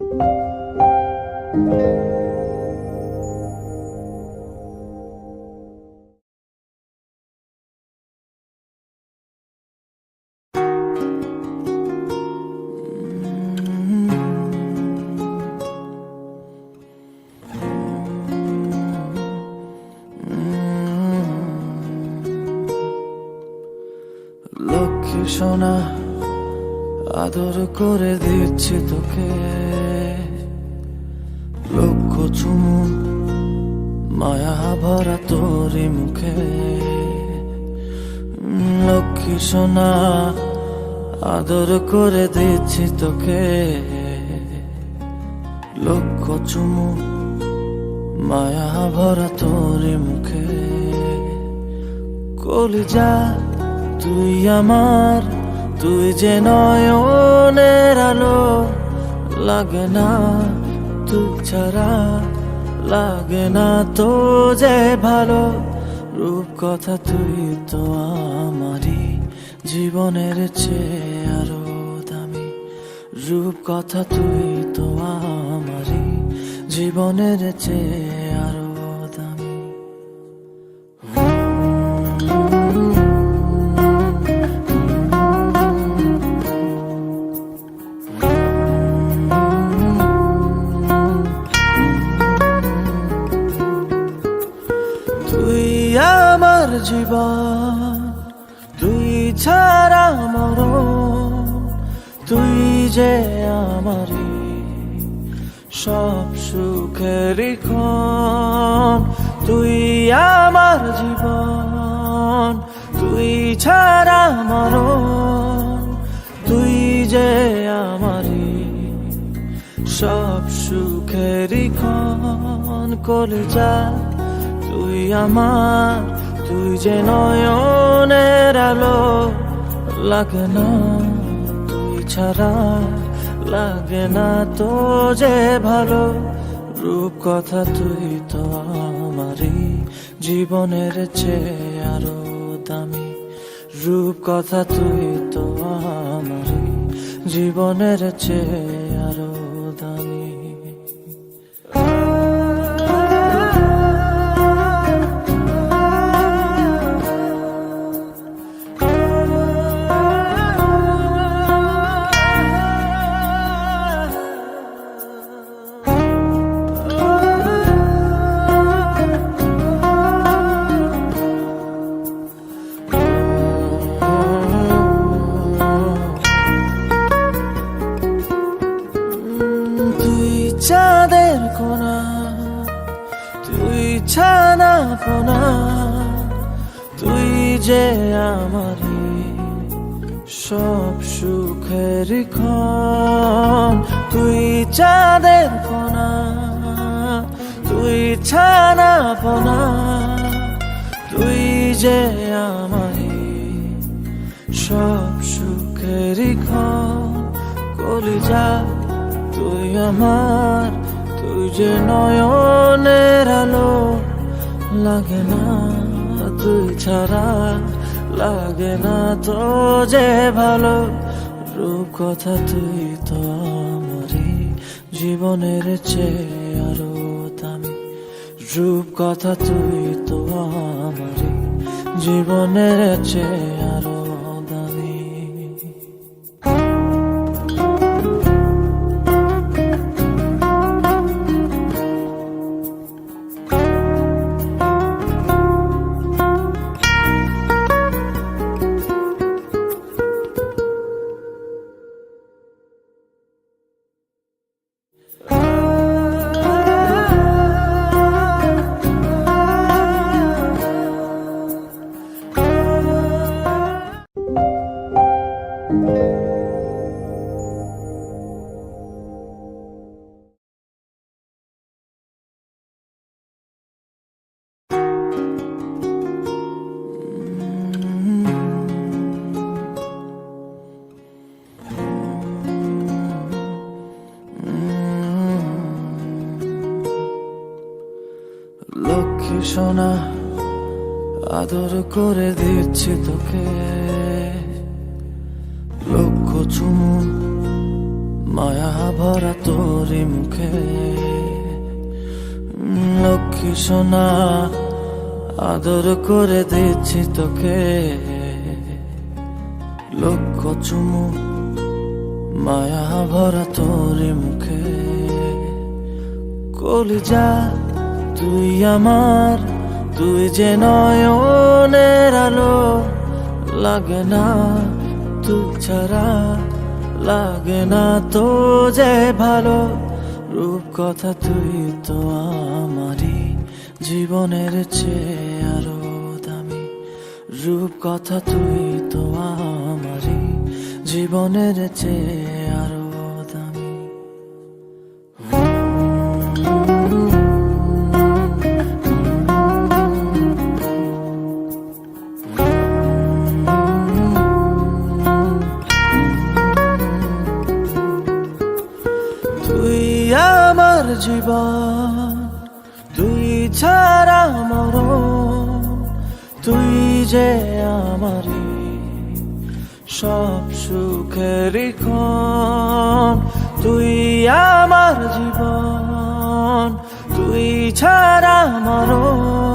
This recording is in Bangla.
লক্ষ্মী সোনা, আদর করে দিচ্ছি তোকে, লক্ষ চুমু মায়া ভরা তোরি মুখে। লক্ষ্মী সোনা, আদর করে দিচ্ছি তোকে, লক্ষ চুমু মায়া ভরা তোরি মুখে। কলিজা তুই আমার, তুই যে নয়নের আলো, লাগে না তুই ছাড়া, লাগে না তো যে ভালো। রূপ কথা তুই তো আমারই জীবনের চেয়ে আরো দামি, রূপ কথা তুই তো আমারই জীবনের চেয়ে আরো দামি। তুই আমার জীবন, তুই ছাড়া মরণ, তুই যে আমারই সব সুখেরই ক্ষণ। তুই আমার জীবন, তুই ছাড়া মরণ, তুই যে আমারই সব সুখেরই ক্ষণ। কলিজা তুই আমার, তুই যে নয়নের আলো, লাগে না তুই ছাড়া, লাগে না তো যে ভালো। রূপ কথা তুই তো আমারই জীবনের চেয়ে আরো দামি, রূপ কথা তুই তো আমারই জীবনের চেয়ে আরো দামি। তুই চাঁদের কোনা, তুই ছানা পোনা, তুই যে আমারই সব সুখের ক্ষণ। তুই চাঁদের কোনা, তুই ছানা পোনা, তুই যে আমারই সব সুখের ক্ষণ। কলিজা তুই আমার, তুই যে নয়নের আলো, লাগে না তুই ছাড়া, লাগে না তো যে ভালো। রূপ কথা তুই তো আমারই জীবনের চেয়ে আরো দামি, রূপ কথা তুই তো আমারই জীবনের চেয়ে আরো দামি। লক্ষ্মী সোনা, আদর করে দিচ্ছি তোকে, লক্ষ চুমু মায়া ভরা তোরি মুখে। লক্ষ্মী সোনা আদর করে দিচ্ছি তোকে, লক্ষ চুমু মায়া ভরা তোরি মুখে। কলিজা তুই আমার, তুই যে নয়নের আলো, লাগে না তুই ছাড়া, লাগে না তো যে ভালো। রূপ কথা তুই তো আমারই জীবনের চেয়ে আরো দামি, রূপ কথা তুই তো আমারই জীবনের চেয়ে আরো দামি। তুই আমার জীবন, তুই ছাড়া মরণ, তুই যে আমারই সব সুখের ক্ষণ। তুই আমার জীবন, তুই ছাড়া মরণ,